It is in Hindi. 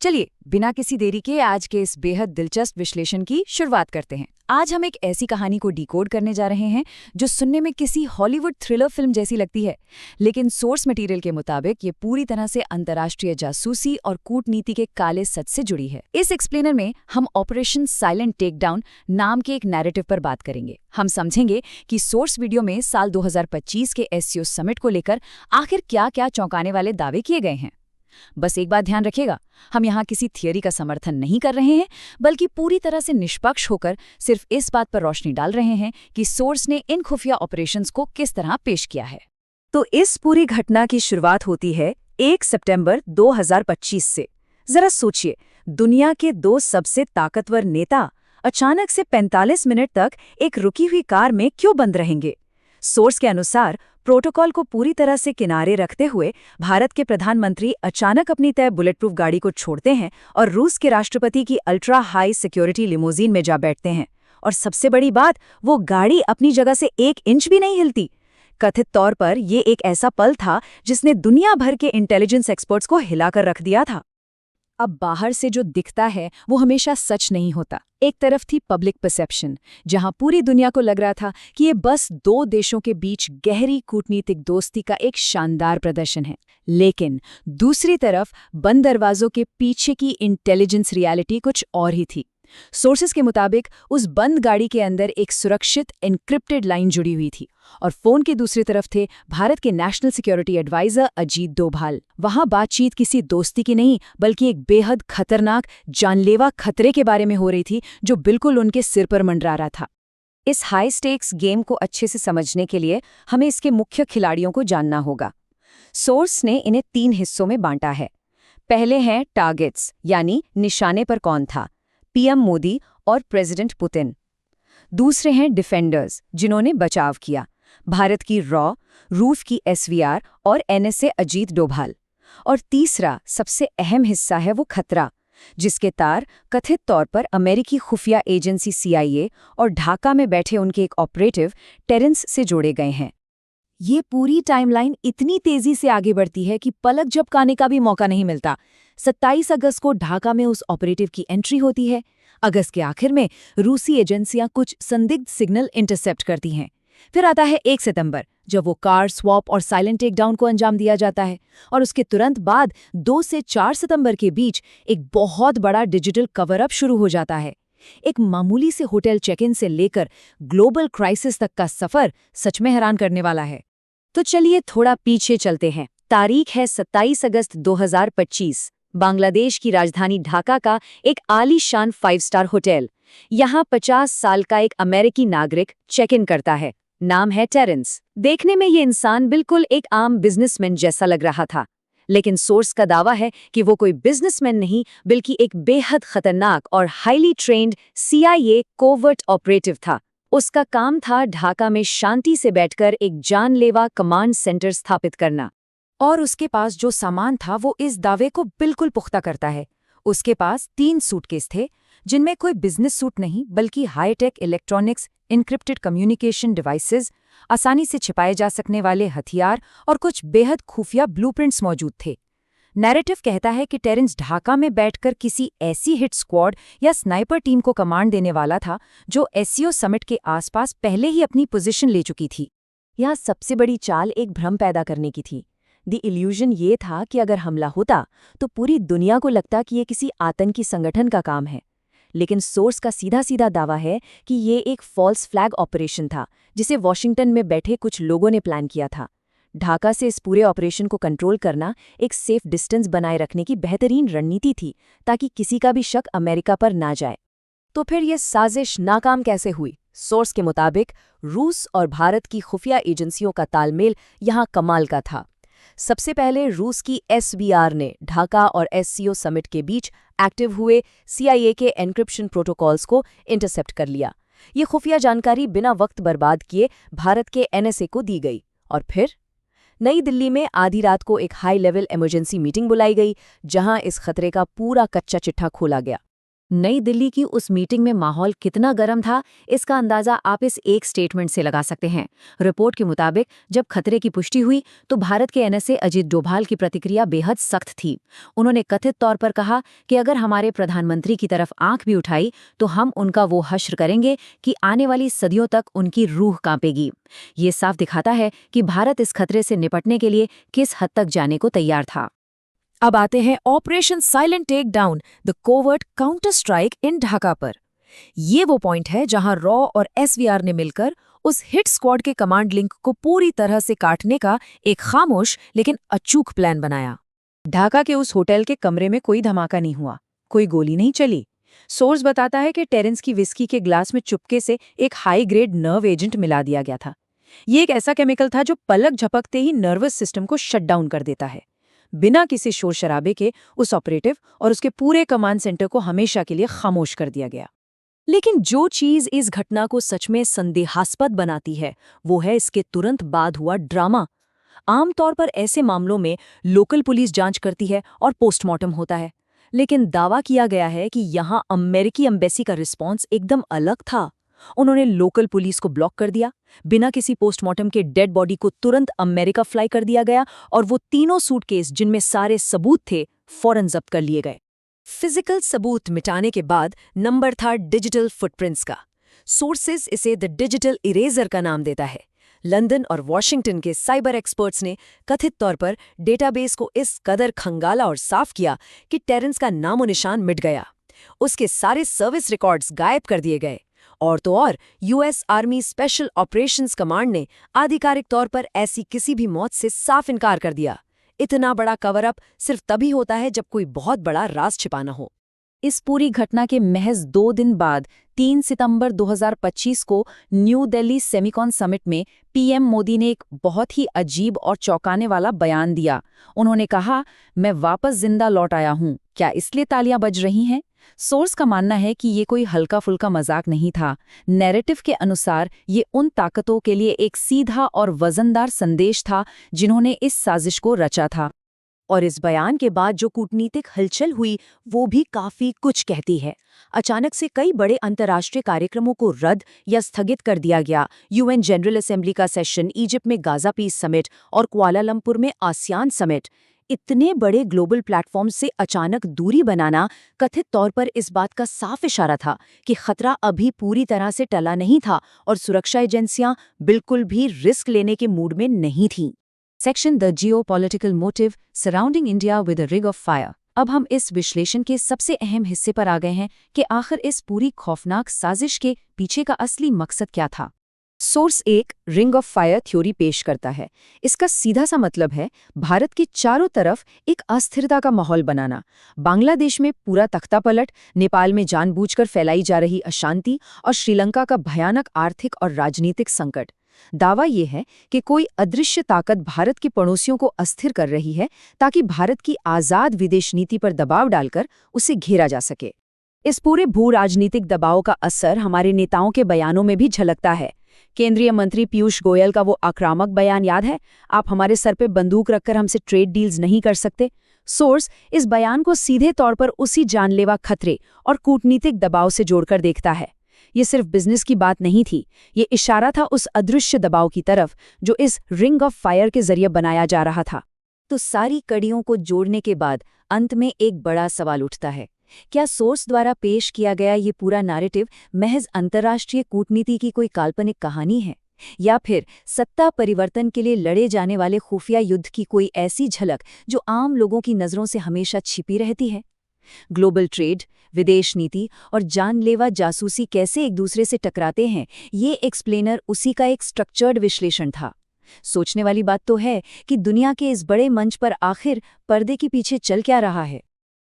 चलिए बिना किसी देरी के आज के इस बेहद दिलचस्प विश्लेषण की शुरुआत करते हैं। आज हम एक ऐसी कहानी को डिकोड करने जा रहे हैं जो सुनने में किसी हॉलीवुड थ्रिलर फिल्म जैसी लगती है, लेकिन सोर्स मटेरियल के मुताबिक ये पूरी तरह से अंतर्राष्ट्रीय जासूसी और कूटनीति के काले सच से जुड़ी है। इस एक्सप्लेनर में हम ऑपरेशन साइलेंट टेकडाउन नाम के एक नैरेटिव पर बात करेंगे। हम समझेंगे कि सोर्स वीडियो में साल 2025 के एससीओ समिट को लेकर आखिर क्या-क्या चौंकाने वाले दावे किए गए हैं। बस एक बात ध्यान रखिएगा, हम यहाँ किसी थियरी का समर्थन नहीं कर रहे हैं, बल्कि पूरी तरह से निष्पक्ष होकर सिर्फ इस बात पर रोशनी डाल रहे हैं कि सोर्स ने इन खुफिया ऑपरेशंस को किस तरह पेश किया है। तो इस पूरी घटना की शुरुआत होती है 1 सितंबर 2025 से। जरा सोचिए, दुनिया के दो सबसे ताकतवर नेता अचानक से 45 मिनट तक एक रुकी हुई कार में क्यों बंद रहेंगे? सोर्स के अनुसार प्रोटोकॉल को पूरी तरह से किनारे रखते हुए भारत के प्रधानमंत्री अचानक अपनी तय बुलेटप्रूफ गाड़ी को छोड़ते हैं और रूस के राष्ट्रपति की अल्ट्रा हाई सिक्योरिटी लिमोजीन में जा बैठते हैं। और सबसे बड़ी बात, वो गाड़ी अपनी जगह से 1 इंच भी नहीं हिलती। कथित तौर पर ये एक ऐसा पल था जिसने दुनिया भर के इंटेलिजेंस एक्सपर्ट्स को हिलाकर रख दिया था। अब बाहर से जो दिखता है वो हमेशा सच नहीं होता। एक तरफ थी पब्लिक परसेप्शन, जहां पूरी दुनिया को लग रहा था कि ये बस दो देशों के बीच गहरी कूटनीतिक दोस्ती का एक शानदार प्रदर्शन है। लेकिन दूसरी तरफ बंद दरवाजों के पीछे की इंटेलिजेंस रियलिटी कुछ और ही थी। सोर्सेस के मुताबिक उस बंद गाड़ी के अंदर एक सुरक्षित एन्क्रिप्टेड लाइन जुड़ी हुई थी और फोन के दूसरी तरफ थे भारत के national security advisor Ajit Doval. वहां बातचीत किसी दोस्ती की नहीं, बल्कि एक बेहद खतरनाक जानलेवा खतरे के बारे में हो रही थी जो बिल्कुल उनके सिर पर मंडरा रहा था। इस हाई स्टेक्स गेम को अच्छे से समझने के लिए हमें इसके मुख्य खिलाड़ियों को जानना होगा। सोर्स ने इन्हें 3 हिस्सों में बांटा है। पहले हैं टारगेट्स, यानी निशाने पर कौन था, पीएम मोदी और प्रेसिडेंट पुतिन। दूसरे हैं डिफेंडर्स, जिन्होंने बचाव किया, भारत की रॉ, रूस की एसवीआर और एनएसए अजीत डोभाल। और तीसरा सबसे अहम हिस्सा है वो खतरा, जिसके तार कथित तौर पर अमेरिकी खुफिया एजेंसी सीआईए और ढाका में बैठे उनके एक ऑपरेटिव टेरेंस से जोड़े गए हैं। ये पूरी टाइमलाइन इतनी तेजी से आगे बढ़ती है कि पलक झपकाने का भी मौका नहीं मिलता। 27 अगस्त को ढाका में उस ऑपरेटिव की एंट्री होती है। अगस्त के आखिर में रूसी एजेंसियां कुछ संदिग्ध सिग्नल इंटरसेप्ट करती हैं। फिर आता है 1 सितंबर, जब वो कार स्वैप और साइलेंट टेकडाउन को अंजाम दिया जाता है। और उसके तुरंत बाद 2 से 4 सितंबर के बीच एक बहुत बड़ा डिजिटल कवर अप शुरू हो जाता है। एक मामूली से होटल चेक इन से लेकर ग्लोबल क्राइसिस तक का सफर सच में हैरान करने वाला है। तो चलिए थोड़ा पीछे चलते हैं। तारीख है 27 अगस्त 2025। बांग्लादेश की राजधानी ढाका का एक आलीशान 5 स्टार होटल। यहाँ 50 साल का एक अमेरिकी नागरिक चेक इन करता है। नाम है टेरेंस। देखने में ये इंसान बिल्कुल एक आम बिजनेसमैन जैसा लग रहा था, लेकिन सोर्स का दावा है कि वो कोई बिजनेसमैन नहीं, बल्कि एक बेहद खतरनाक और highly trained CIA covert operative था। उसका काम था ढाका में शांति से बैठकर एक जानलेवा कमांड सेंटर स्थापित करना। और उसके पास जो सामान था वो इस दावे को बिल्कुल पुख्ता करता है। उसके पास 3 सूटकेस थे, जिनमें कोई बिजनेस सूट नहीं, बल्कि high tech electronics, encrypted communication devices, आसानी से छिपाए जा सकने वाले हथियार और कुछ बेहद खुफिया ब्लूप्रिंट्स मौजूद थे। नैरेटिव कहता है कि टेरेंस ढाका में बैठकर किसी ऐसी हिट स्क्वाड या स्नाइपर टीम को कमांड देने वाला था जो एससीओ समिट के आसपास पहले ही अपनी पोजीशन ले चुकी थी। यहाँ सबसे बड़ी चाल एक भ्रम पैदा करने की थी। द इल्यूजन ये था कि अगर हमला होता तो पूरी दुनिया को लगता कि ये किसी आतंकी संगठन का काम है। लेकिन सोर्स का सीधा सीधा दावा है कि ये एक फॉल्स फ्लैग ऑपरेशन था, जिसे वॉशिंगटन में बैठे कुछ लोगों ने प्लान किया था। ढाका से इस पूरे ऑपरेशन को कंट्रोल करना एक सेफ डिस्टेंस बनाए रखने की बेहतरीन रणनीति थी, ताकि किसी का भी शक अमेरिका पर ना जाए। तो फिर यह साजिश नाकाम कैसे हुई? सोर्स के मुताबिक रूस और भारत की खुफिया एजेंसियों का तालमेल यहाँ कमाल का था। सबसे पहले रूस की एसवीआर ने ढाका और एससीओ समिट के बीच एक्टिव हुए सीआईए के एन्क्रिप्शन प्रोटोकॉल्स को इंटरसेप्ट कर लिया। ये खुफिया जानकारी बिना वक्त बर्बाद किए भारत के एनएसए को दी गई। और फिर नई दिल्ली में आधी रात को एक हाई लेवल इमरजेंसी मीटिंग बुलाई गई, जहां इस खतरे का पूरा कच्चा चिट्ठा खोला गया। नई दिल्ली की उस मीटिंग में माहौल कितना गर्म था, इसका अंदाजा आप इस एक स्टेटमेंट से लगा सकते हैं। रिपोर्ट के मुताबिक जब खतरे की पुष्टि हुई तो भारत के एनएसए अजीत डोभाल की प्रतिक्रिया बेहद सख्त थी। उन्होंने कथित तौर पर कहा कि अगर हमारे प्रधानमंत्री की तरफ आंख भी उठाई तो हम उनका वो हश्र करेंगे कि आने वाली सदियों तक उनकी रूह कांपेगी। ये साफ दिखाता है कि भारत इस खतरे से निपटने के लिए किस हद तक जाने को तैयार था। अब आते हैं operation silent take down the covert counter strike in Dhaka पर। ये वो पॉइंट है जहां रॉ और एसवीआर ने मिलकर उस हिट स्क्वाड के कमांड लिंक को पूरी तरह से काटने का एक खामोश लेकिन अचूक प्लान बनाया। ढाका के उस होटल के कमरे में कोई धमाका नहीं हुआ, कोई गोली नहीं चली। सोर्स बताता है कि टेरेंस की विस्की के ग्लास में चुपके से एक हाई ग्रेड नर्व एजेंट मिला दिया गया था। ये एक ऐसा केमिकल था जो पलक झपकते ही नर्वस सिस्टम को शट डाउन कर देता है। बिना किसी शोर शराबे के उस ऑपरेटिव और उसके पूरे कमांड सेंटर को हमेशा के लिए खामोश कर दिया गया। लेकिन जो चीज इस घटना को सच में संदेहास्पद बनाती है वो है इसके तुरंत बाद हुआ ड्रामा। आमतौर पर ऐसे मामलों में लोकल पुलिस जांच करती है और पोस्टमार्टम होता है, लेकिन दावा किया गया है कि यहां अमेरिकी एम्बेसी का रिस्पॉन्स एकदम अलग था। उन्होंने लोकल पुलिस को ब्लॉक कर दिया, बिना किसी पोस्टमार्टम के डेड बॉडी को तुरंत अमेरिका फ्लाई कर दिया गया और वो तीनों सूटकेस जिनमें सारे सबूत थे फौरन जब्त कर लिए गए। फिजिकल सबूत मिटाने के बाद नंबर था डिजिटल फुटप्रिंट्स का। सोर्सेस इसे द डिजिटल इरेजर का नाम देता है। लंदन और वॉशिंगटन के साइबर एक्सपर्ट्स ने कथित तौर पर डेटाबेस को इस कदर खंगाला और साफ किया कि टेरेंस का नामो निशान मिट गया। उसके सारे सर्विस रिकॉर्ड्स गायब कर दिए गए। और तो और US army special operations command ने आधिकारिक तौर पर ऐसी किसी भी मौत से साफ इनकार कर दिया। इतना बड़ा कवर अप सिर्फ तभी होता है जब कोई बहुत बड़ा राज छिपाना हो। इस पूरी घटना के महज 2 दिन बाद 3 सितंबर 2025 को न्यू दिल्ली सेमिकॉन समिट में पीएम मोदी ने एक बहुत ही अजीब और चौंकाने वाला बयान दिया। उन्होंने कहा, मैं वापस जिंदा लौट आया हूं, क्या इसलिए तालियां बज रही हैं? सोर्स का मानना है कि ये कोई हल्का फुल्का मजाक नहीं था। नैरेटिव के अनुसार ये उन ताकतों के लिए एक सीधा और वजनदार संदेश था जिन्होंने इस साजिश को रचा था। और इस बयान के बाद जो कूटनीतिक हलचल हुई वो भी काफी कुछ कहती है। अचानक से कई बड़े अंतर्राष्ट्रीय कार्यक्रमों को रद्द या स्थगित कर दिया गया। यूएन जनरल असेंबली का सेशन, इजिप्ट में गाजा पीस समिट और कुआलालंपुर में आसियान समिट। इतने बड़े ग्लोबल प्लेटफॉर्म से अचानक दूरी बनाना कथित तौर पर इस बात का साफ इशारा था कि खतरा अभी पूरी तरह से टला नहीं था और सुरक्षा एजेंसियां बिल्कुल भी रिस्क लेने के मूड में नहीं थीं। Section the geopolitical motive surrounding India with a ring of fire. अब हम इस विश्लेषण के सबसे अहम हिस्से पर आ गए हैं कि आखिर इस पूरी खौफनाक साजिश के पीछे का असली मकसद क्या था। सोर्स एक रिंग ऑफ फायर थ्योरी पेश करता है। इसका सीधा सा मतलब है भारत के चारों तरफ एक अस्थिरता का माहौल बनाना। बांग्लादेश में पूरा तख्तापलट, नेपाल में जानबूझकर फैलाई जा रही अशांति और श्रीलंका का भयानक आर्थिक और राजनीतिक संकट। दावा ये है कि कोई अदृश्य ताकत भारत के पड़ोसियों को अस्थिर कर रही है ताकि भारत की आज़ाद विदेश नीति पर दबाव डालकर उसे घेरा जा सके। इस पूरे भू राजनीतिक दबाव का असर हमारे नेताओं के बयानों में भी झलकता है। केंद्रीय मंत्री पीयूष गोयल का वो आक्रामक बयान याद है, आप हमारे सर पे बंदूक रखकर हमसे ट्रेड डील्स नहीं कर सकते। सोर्स इस बयान को सीधे तौर पर उसी जानलेवा खतरे और कूटनीतिक दबाव से जोड़कर देखता है। ये सिर्फ बिजनेस की बात नहीं थी, ये इशारा था उस अदृश्य दबाव की तरफ जो इस रिंग ऑफ फायर के जरिए बनाया जा रहा था। तो सारी कड़ियों को जोड़ने के बाद अंत में एक बड़ा सवाल उठता है, क्या सोर्स द्वारा पेश किया गया ये पूरा नैरेटिव महज अंतर्राष्ट्रीय कूटनीति की कोई काल्पनिक कहानी है, या फिर सत्ता परिवर्तन के लिए लड़े जाने वाले खुफिया युद्ध की कोई ऐसी झलक जो आम लोगों की नज़रों से हमेशा छिपी रहती है? ग्लोबल ट्रेड, विदेश नीति और जानलेवा जासूसी कैसे एक दूसरे से टकराते हैं, ये एक्सप्लेनर उसी का एक स्ट्रक्चर्ड विश्लेषण था। सोचने वाली बात तो है कि दुनिया के इस बड़े मंच पर आखिर पर्दे के पीछे चल क्या रहा है।